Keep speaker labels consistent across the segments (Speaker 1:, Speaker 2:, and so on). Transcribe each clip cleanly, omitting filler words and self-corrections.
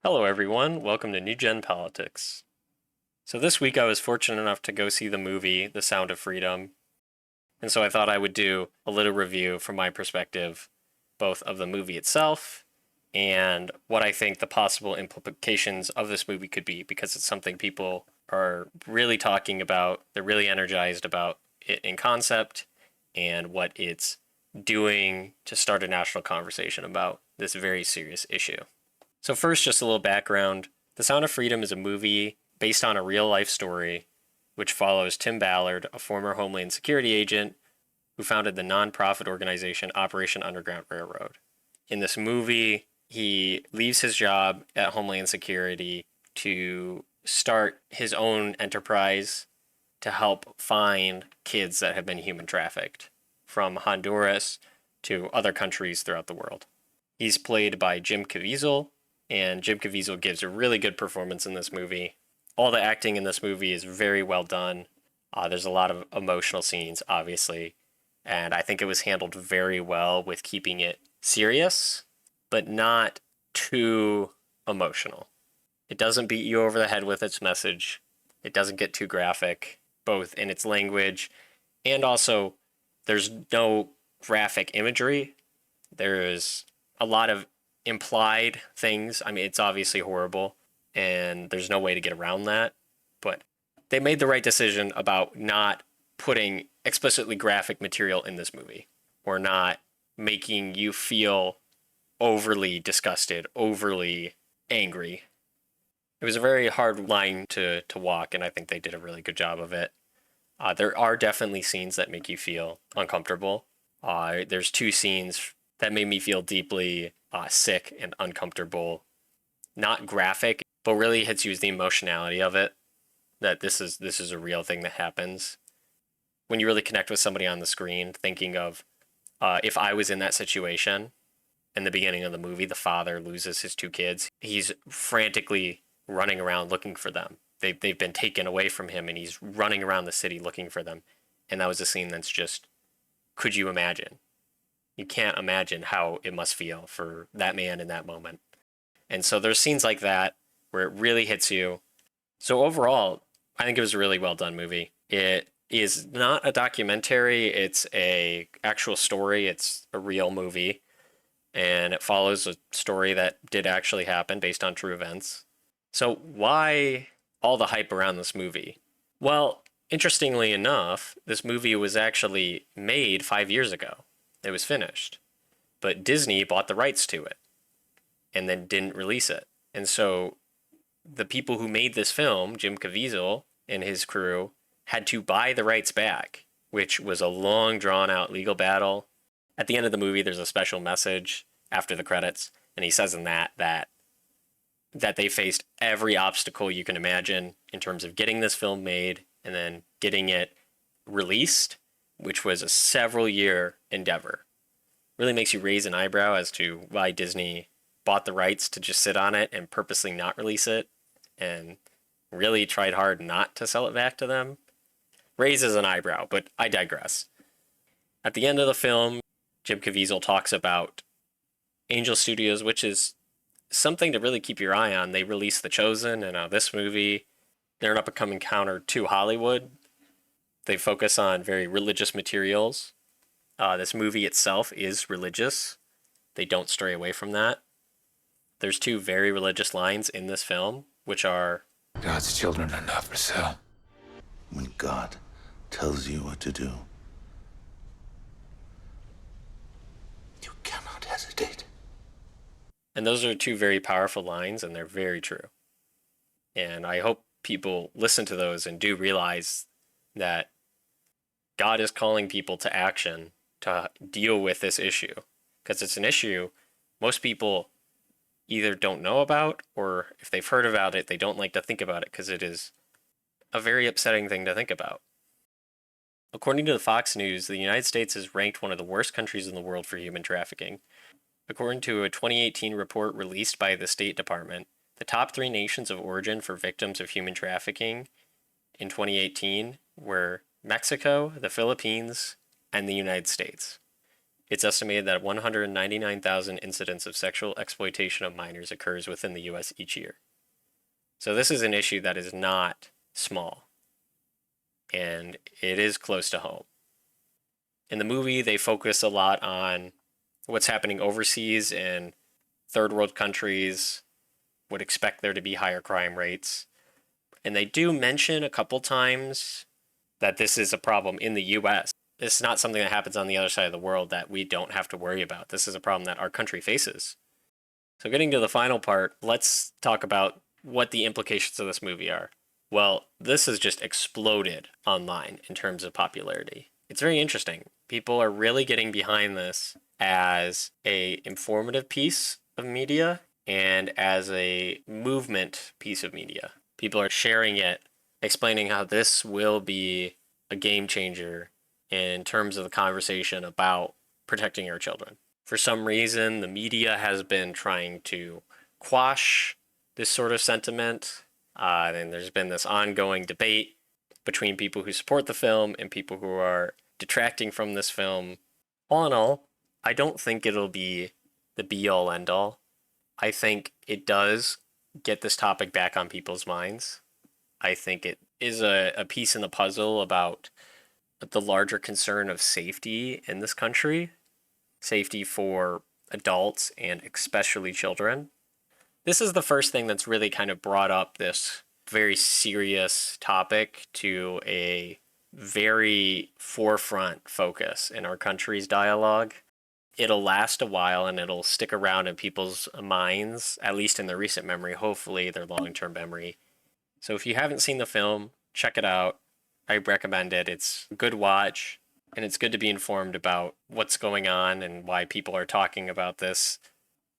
Speaker 1: Hello, everyone. Welcome to New Gen Politics. So, this week I was fortunate enough to go see the movie The Sound of Freedom. And so I thought I would do a little review from my perspective, both of the movie itself and what I think the possible implications of this movie could be, because it's something people are really talking about. They're really energized about it in concept and what it's doing to start a national conversation about this very serious issue. So, first, just a little background. The Sound of Freedom is a movie based on a real life story which follows Tim Ballard, a former Homeland Security agent who founded the nonprofit organization Operation Underground Railroad. In this movie, he leaves his job at Homeland Security to start his own enterprise to help find kids that have been human trafficked from Honduras to other countries throughout the world. He's played by Jim Caviezel, and Jim Caviezel gives a really good performance in this movie. All the acting in this movie is very well done. There's a lot of emotional scenes, obviously, and I think it was handled very well with keeping it serious, but not too emotional. It doesn't beat you over the head with its message. It doesn't get too graphic, both in its language and also there's no graphic imagery. There's a lot of implied things. I mean, it's obviously horrible, and there's no way to get around that. But they made the right decision about not putting explicitly graphic material in this movie, or not making you feel overly disgusted, overly angry. It was a very hard line to walk, and I think they did a really good job of it. There are definitely scenes that make you feel uncomfortable. There's two scenes that made me feel deeply sick and uncomfortable. Not graphic, but really hits you with the emotionality of it. That this is a real thing that happens. When you really connect with somebody on the screen, thinking of if I was in that situation. In the beginning of the movie, the father loses his two kids. He's frantically running around looking for them. They've been taken away from him, and he's running around the city looking for them. And that was a scene that's just, could you imagine? You can't imagine how it must feel for that man in that moment. And so there's scenes like that where it really hits you. So overall, I think it was a really well done movie. It is not a documentary, it's a actual story, it's a real movie, and it follows a story that did actually happen based on true events. So why all the hype around this movie? Well, interestingly enough, this movie was actually made 5 years ago. It was finished. But Disney bought the rights to it and then didn't release it. And so the people who made this film, Jim Caviezel and his crew, had to buy the rights back, which was a long, drawn out legal battle. At the end of the movie, there's a special message after the credits, and he says in that they faced every obstacle you can imagine in terms of getting this film made and then getting it released, which was a several year endeavor. Really makes you raise an eyebrow as to why Disney bought the rights to just sit on it and purposely not release it and really tried hard not to sell it back to them. Raises an eyebrow, but I digress. At the end of the film, Jim Caviezel talks about Angel Studios, which is something to really keep your eye on. They released The Chosen and this movie. They're an up-and-coming counter to Hollywood. They focus on very religious materials. This movie itself is religious. They don't stray away from that. There's two very religious lines in this film, which are,
Speaker 2: God's children are not for sale.
Speaker 3: When God tells you what to do, you cannot hesitate.
Speaker 1: and those are two very powerful lines, and they're very true. And I hope people listen to those and do realize that God is calling people to action to deal with this issue, because it's an issue most people either don't know about, or if they've heard about it, they don't like to think about it because it is a very upsetting thing to think about. According to the Fox News, the United States is ranked one of the worst countries in the world for human trafficking. According to a 2018 report released by the State Department, the top three nations of origin for victims of human trafficking in 2018 were Mexico, the Philippines, and the United States. It's estimated that 199,000 incidents of sexual exploitation of minors occurs within the US each year. So this is an issue that is not small, and it is close to home. In the movie, they focus a lot on what's happening overseas in third world countries, would expect there to be higher crime rates. And they do mention a couple times that this is a problem in the US. It's not something that happens on the other side of the world that we don't have to worry about. This is a problem that our country faces. So getting to the final part, let's talk about what the implications of this movie are. Well, this has just exploded online in terms of popularity. It's very interesting. People are really getting behind this as a informative piece of media and as a movement piece of media. People are sharing it, explaining how this will be a game changer in terms of the conversation about protecting our children. For some reason, the media has been trying to quash this sort of sentiment, and there's been this ongoing debate between people who support the film and people who are detracting from this film. All in all, I don't think it'll be the be-all, end-all. I think it does get this topic back on people's minds. I think it is a piece in the puzzle about the larger concern of safety in this country, safety for adults and especially children. This is the first thing that's really kind of brought up this very serious topic to a very forefront focus in our country's dialogue. It'll last a while and it'll stick around in people's minds, at least in their recent memory, hopefully their long-term memory. So if you haven't seen the film, check it out. I recommend it. It's a good watch, and it's good to be informed about what's going on and why people are talking about this.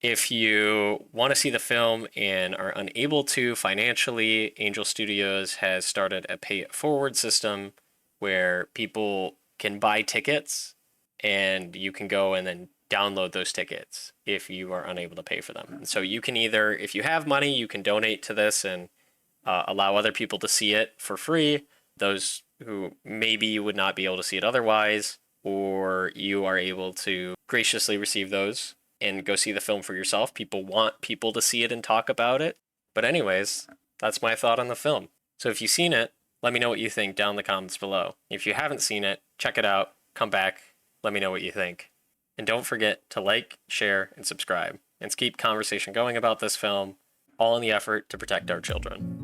Speaker 1: If you want to see the film and are unable to financially, Angel Studios has started a pay it forward system where people can buy tickets and you can go and then download those tickets if you are unable to pay for them. And so you can either, if you have money, you can donate to this and allow other people to see it for free, those who maybe would not be able to see it otherwise, or you are able to graciously receive those and go see the film for yourself. People want people to see it and talk about it. But anyways, that's my thought on the film. So if you've seen it, let me know what you think down in the comments below. If you haven't seen it, check it out, come back, let me know what you think. And don't forget to like, share, and subscribe. And keep conversation going about this film, all in the effort to protect our children.